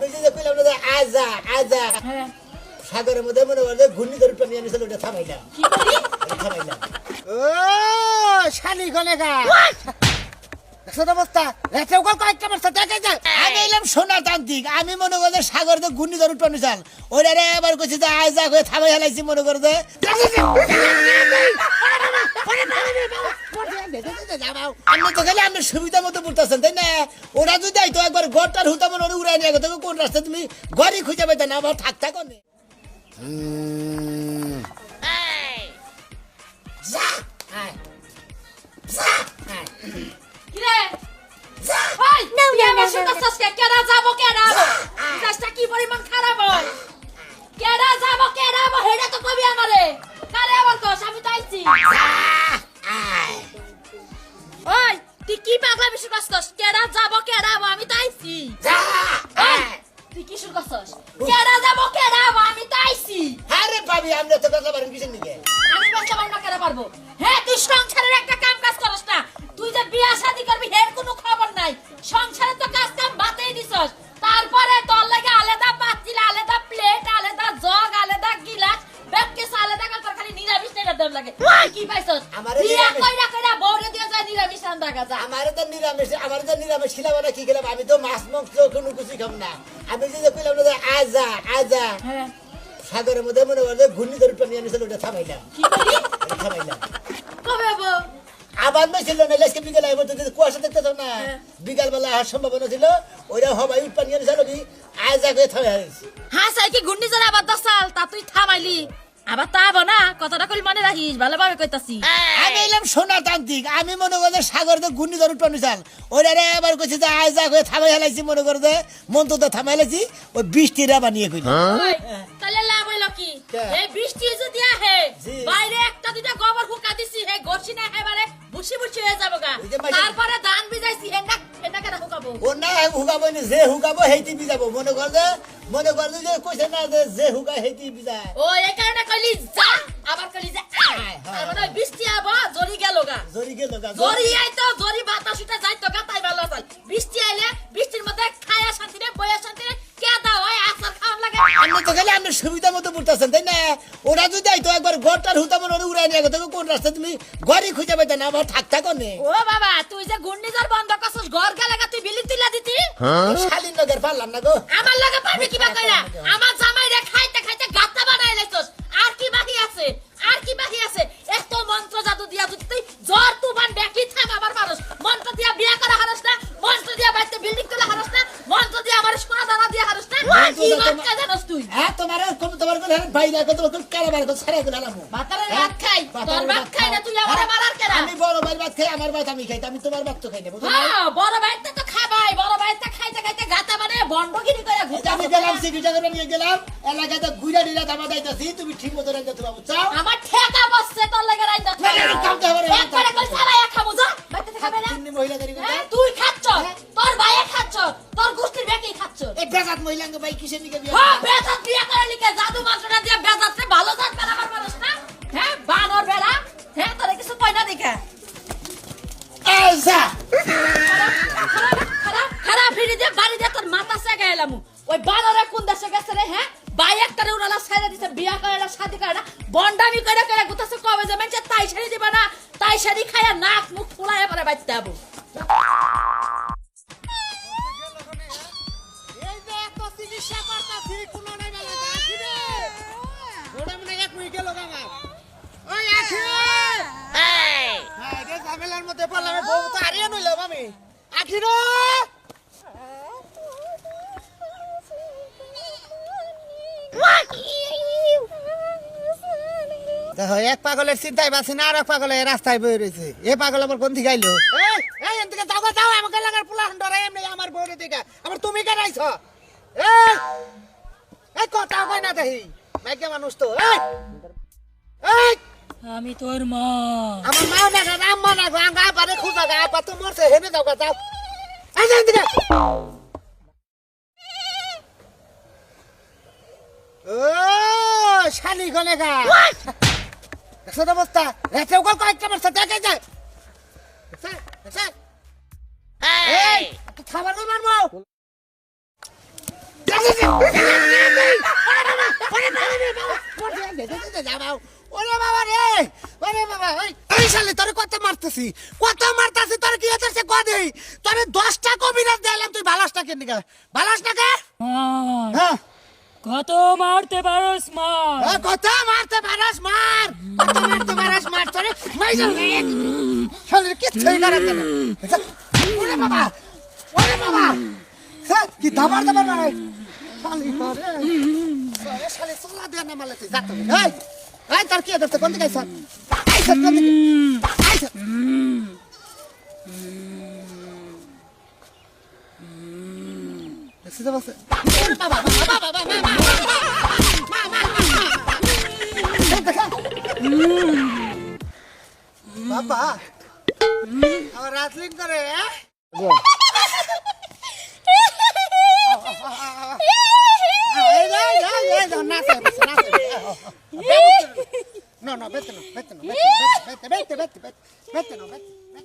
আমি যে কইলাম না আজা আজা সাগরের মধ্যে মনে হয় ঘূর্ণিঝড় পানি আনিছিল ওটা থামাইলাম কি করি থামাইলাম ও শালি গনেগা দেখছ অবস্থা রাতে ওকাল কয়েকটা মারছে দেখে যায় আমি এলাম সোনা তান্ত্রিক আমি মনে করতে সাগর তো ঘূর্ণিঝড় পানি চাল ওরা রে আবার কইছে যে আজা হয়ে থামাই হেলাইছি মনে করতে আমি তো গেলে আমি সুবিধা মতো বলতেছেন তাই না ওরা যদি আইতো একবার ঘরটার হুতা মনে ওরা উড়াই নিয়ে গেতো কোন রাস্তা তুমি ঘরই খুঁজে পাইতে না আবার থাক থাকো না কিরে ওই তুই আমার সাথে সস্কে কেডা যাবো কেডা কাজটা কি পরিমাণ খারাপ হয় কেডা যাবো হেডা তো কবি আমারে কারে আবার কস আমি তো আইছি ওই তুই কি পাগলা বেশি কষ্টস কেডা যাবো আমি তো আইছি তুই কি শুরু করছস কেডা যাবো আমি তো আইছি আরে ভাবি আমরা তো কথা পারেন কিসের নিকে আমি বাচ্চা বানা কেডা পারবো হ্যাঁ তুই সংসারের একটা কাম কাজ করস না তুই যে বিয়া শাদী করবি এর কোনো খবর নাই সংসারে তো কাজ কাম বাতেই দিছস তারপরে তোর লাগে আলাদা পাতিল আলাদা প্লেট আলাদা জগ আলাদা গিলাস ব্যাগকে আলাদা কাল খালি নিরামিষ নেড়া দেব লাগে কি পাইছস বিয়া কইরা বউরে দিয়ে যায় নিরামিষ রান্না কাজা আমারে তো নিরামিষ খিলাম না কি খেলাম আমি তো মাছ মাংস কোনো কিছু খাম না আমি যে কইলাম না আজা আজা হ্যাঁ সাগরের মধ্যে মনে হয় ঘূর্ণিঝড় পানি আনিছিল ওটা থামাইলাম কি করি থামাইলাম কবে বউ আবার ছিল না আজকে বিকেলে আইব তো কুয়াশা দেখতেছ না বিকাল বেলা আসার সম্ভাবনা ছিল ওইটা হবাই পানি আনিছিল কি আজা করে থামাই হারিয়েছি হ্যাঁ সাই কি ঘূর্ণিঝড় আবার দসাল তা তুই থামাইলি আবার তাবো না কথাটা কইলি মনে রাখিস ভালোভাবে কইতাছি আমি এলাম সোনা তান্ত্রিক আমি মনে করতে সাগর তো ঘূর্ণিঝড় পানি চাল ওরা রে আবার কইছে যে আজা করে থামাই হেলাইছি মনে করতে মন তো থামাই হেলাইছি ওই বৃষ্টিরা বানিয়ে কইল ওই, তাহলে লাভ হইলো কি এই বৃষ্টি যদি আহে জি। বাইরে একটা দুইটা গোবর ফুকা দিছি হে গর্ষি না এবারে বুসি হয়ে যাবো গা ওই যে মাইসে- তারপরে ধান ভিজাইছি হেন্ডা কেন ফুকাবো ও না হুকাবো না যে হুকাবো হেইতি বিজাবো মনে করতে যে কইছে না যে হুকা হেইতি বিজায় ও এই কারণে কইলি যা আবার কইলি যে আয় হ্যাঁ। আর মানে বৃষ্টি আবো জরি গেল গা জরি গেল গা জরি আইতো জরি বাতাস উঠে যাইতো গা তাই ভালো আছে বৃষ্টি আইলে বৃষ্টির মধ্যে খায়া শান্তি রে বয়া শান্তি রে কে দাও হয় আসার খাওয়ান লাগে আমি তো গেলে আমি সুবিধা মতো বলতেছেন তাই না ওরা যদি আইতো একবার ঘরটার হুতা মনে ওরা উড়াই নিয়ে গেতো কোন রাস্তা তুমি ঘরই খুঁজে পাইতে না আবার থাক থাকো না ও বাবা তুই যে ঘূর্ণিঝড় বন্ধ করছস ঘর গেলে তুই বিলি তুইলা দিতি শালীন নগর পারলাম না গো আমার লাগে পারবি কি বা কইরা আমার জামাই রে খাইতে খাইতে গাত্তা বানাই লাইছস আর কি বাকি আছে এত মন্ত্র জাদু দিয়া যদি তুই জ্বর তুফান দেখলি থাক আমার মানুষ মন্ত্র দিয়া বিয়া করা হারস না মন্ত্র দিয়া বাইতে বিল্ডিং তোলা হারস না মন্ত্র দিয়া আমার সোনা দানা দিয়া হারস না কি বাক্কা জানোস তুই হ্যাঁ তোমার ভাই না তোমার কোন কারবার কোন ছাড়া গেল আলামু ভাতারের ভাত খাই তোর ভাত খাই না তুই আমারে মারার কেন আমি বড় ভাই ভাত খাই আমার ভাত আমি খাই আমি তোমার ভাত তো খাই না বুঝছো হ্যাঁ বড় ভাইতে তো খাবাই বড় ভাইতে খাইতে খাইতে গাতা মানে বন্ডগিরি করে ঘুরতে আমি গেলাম সিভিটা করে নিয়ে গেলাম এলাকাতে ঘুরে নিলা দামা দাইতাছি তুমি ঠিক মতো রাখতে পারো চাও আমার ঠেকা বসছে তোর লাগে রাইন্দা কামটা হবে একবারে কই সারায়া খাবো যা বাইতে খাবে না তিন মহিলাদের হ্যাঁ, তুই খাচ্ছ তোর ভাইয়ে খাচ্ছ তোর গোষ্ঠীর বেকেই খাচ্ছ এই বেজাত মহিলাঙ্গ ভাই কিসের নিকে বিয়া হ্যাঁ বেজাত বিয়া করে লিখে জাদু মন্ত্রটা দিয়ে বেজাতরে ভালো জাত বেড়াবার মানুষ না হ্যাঁ বানর বেড়া হ্যাঁ তোরে কিছু কই না দেখে আইসা খারাপ ফিরে দিয়ে বাড়ি দিয়ে তোর মাথা সেগে এলাম ওই বানরে কোন দেশে গেছে রে হ্যাঁ বাই একটারে উনালা ছাইরা দিছে বিয়া করে না শাদি করে না বন্ডামি করে করে গুতাছে কবে যে মেনছে তাই শাড়ি দিবা না তাই শাড়ি খায়া নাক মুখ ফুলায় পরে বাইতে যাবো এই যে এত চিকিৎসা করতাছি কোন নাই বেলা আখি রে ওটা মনে এক মিনিট গেল গামা ওই আখি হ্যাঁ রে ঝামেলার মধ্যে পড়লাম বউ তো হারিয়ে নইলাম আমি আখি রে দেখো এক পাগলের চিন্তায় বাঁচি না আর এক পাগলের রাস্তায় বয়ে রয়েছে এ পাগল আমার কোন দিকে আইলো এই এদিকে যাও যাও আমাকে লাগার পোলা ডরাই এমনি আমার বউরে দিকে আবার তুমি কেন আইছো এই কথা কই না দেহি মাইকে মানুষ তো এই আমি তোর মা আমার মা না গা আম্মা না গা আঙ্গা বারে খুঁজা গা আপা তো মরছে হেনে যাও গা যাও এই যে এদিকে ও শালি গনেগা দেখছ অবস্থা রাতে ওকাল কয়েকটা মারছে দেখে যায় এই খাবার কই মারবো ওরে বাবা রে, ওরে বাবা, ওই শালি তোরে কত মারতেছি তোর কি হচ্ছে কদে তোরে 10টা কবিরাজ দিলাম, তুই ভালাস না কেন দিগা? ভালাস না কে? হ্যাঁ, কত মারতে পারোস মার। কত মারতে পারাস মার, কত মারতে পারাস মার, তোরে মাইজা শালি কি થઈ করে কেন? ওরে বাবা, ওরে বাবা, হ্যাঁ, কি দাবার মারে শালি করে, শালি সোলা দিয়ে না মারলে তুই যা তো। এই তোর কি করতে কোন দিকে আইছ? আইছ কোন দিকে? আইছ দেখছিস বাবা? ওরে বাবা, বাবা, বাবা, বাবা, আমার রাতলিং করে no, vete, vete, vete, vete, vete, vete, vete, vete, vete, no, vete, vete.